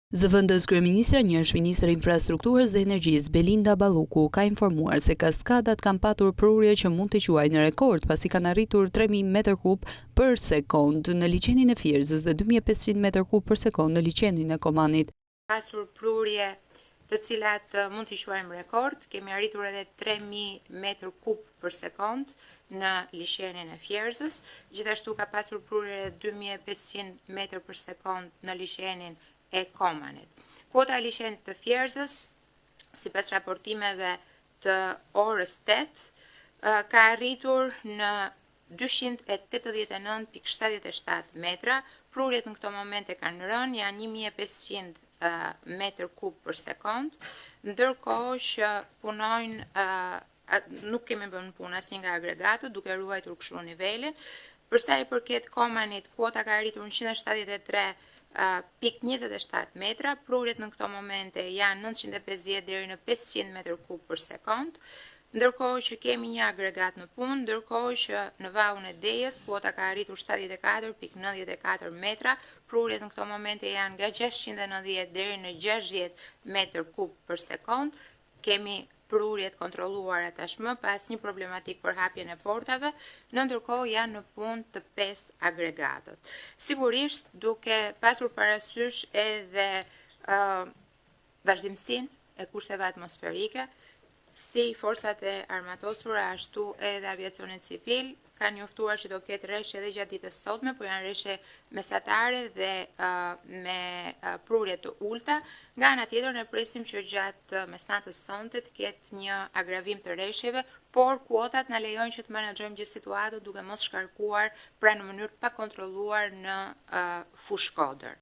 Zëvendës kryeministra njësh ministri i infrastrukturës dhe energjisë Belinda Balluku ka informuar se kaskadat kanë patur prurje që mund të quajnë rekord pasi kanë arritur 3000 m3 për sekond në liçenin e Fierzës dhe 2500 m3 për sekond në liçenin e Komanit. Pasur prurje të cilat mund të quajmë rekord, kemi arritur edhe 3000 m3 për sekond në liçenin e Fierzës, gjithashtu ka pasur prurje 2500 m për sekond në liçenin e Komanit. Kuota e liçenit të Fierzës, sipas raportimeve të orës 8, ka arritur në 289.77 metra. Prurjet në këto momente kanë rënë janë 1500 m3 për sekond, ndërkohë që punojnë nuk kemi bën punë asnjë nga agregatët duke ruajtur kështu nivelin. Për sa i përket Komanit, kuota ka arritur në 173.27 metra, prurjet në këto momente janë 950 deri në 500 m3 për sekond, ndërkohë që kemi një agregat në punë, ndërkohë që në vallën e Dejës kuota ka arritur 74.94 metra, prurjet në këto momente janë nga 690 deri në 60 m3 për sekond. Kemi prurjet kontrolluara tashmë pas një problematik për hapjen e portave, në ndërkohë janë në punë të 5 agregatët. Sigurisht duke pasur parasysh edhe vazhdimsinë e kushteve atmosferike, si forcat e armatosura ashtu edhe aviacionit civil kanë njoftuar që do ketë rreshtje edhe gjatë ditës sotme, por janë rreshtje mesatare dhe me prurje të ulta. Nga ana tjetër ne presim që gjatë mesnatës sonte të ketë një agravim të rreshtjeve, por kuotat na lejojnë që të menaxhojmë gjithë situatën duke mos shkarkuar pra në mënyrë të pakontrolluar në fushë kodër.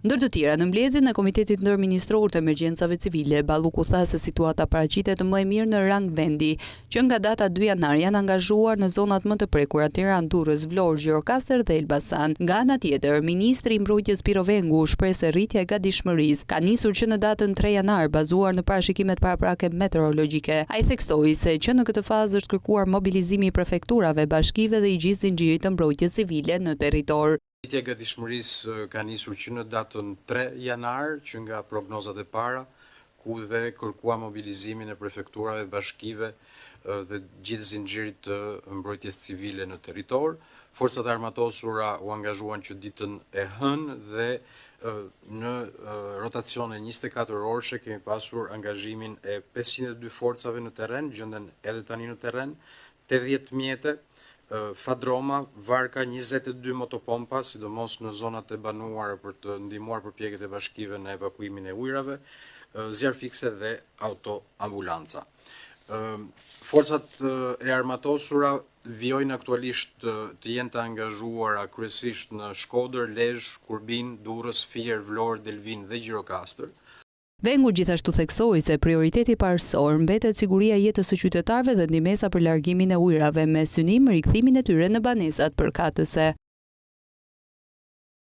Ndër të tjera, në mbledhjen e Komitetit Ndërministror të Emergjencave Civile, Balluku tha se situata paraqitet më e mirë në rang vendi, që nga data 2 janar janë angazhuar në zonat më të prekura Tiranë, Durrës, Vlorë, Gjirokastër dhe Elbasan. Nga ana tjetër, Ministri i Mbrojtjes Piro Vengu shpreh se rritja e gatishmërisë ka nisur që në datën 3 janar bazuar në parashikimet paraprake meteorologjike. Ai theksoi se që në këtë fazë është kërkuar mobilizimi i prefekturave, bashkive dhe i gjithë zinxhirit të mbrojtjes civile në territor. Rritja e gatishmërisë ka nisur që në datën 3 janar, që nga prognozat e para, ku dhe kërkua mobilizimin e prefekturave, bashkive dhe gjithë zinxhirit të mbrojtjes civile në territor. Forcat armatosura u angazhuan që ditën e hënë dhe në rotacione 24 orëshe kemi pasur angazhimin e 502 forcave në terren, gjenden edhe tani në terren, 80 mjete, fadroma, varka, 22 motopompa, sidomos në zonat e banuara për të ndihmuar përpjekjet e bashkive në evakuimin e ujrave, zjarr fikse dhe autoambulanca. Forcat e armatosura vijojnë aktualisht të jenë të angazhuara kryesisht në Shkodër, Lezhë, Kurbin, Durrës, Fier, Vlorë, Delvin dhe Gjirokastër. Vengu gjithashtu theksoi se prioriteti parësor mbetet siguria e jetës së qytetarëve dhe ndihmesa për largimin e ujrave me synim rikthimin e tyre në banesat përkatëse.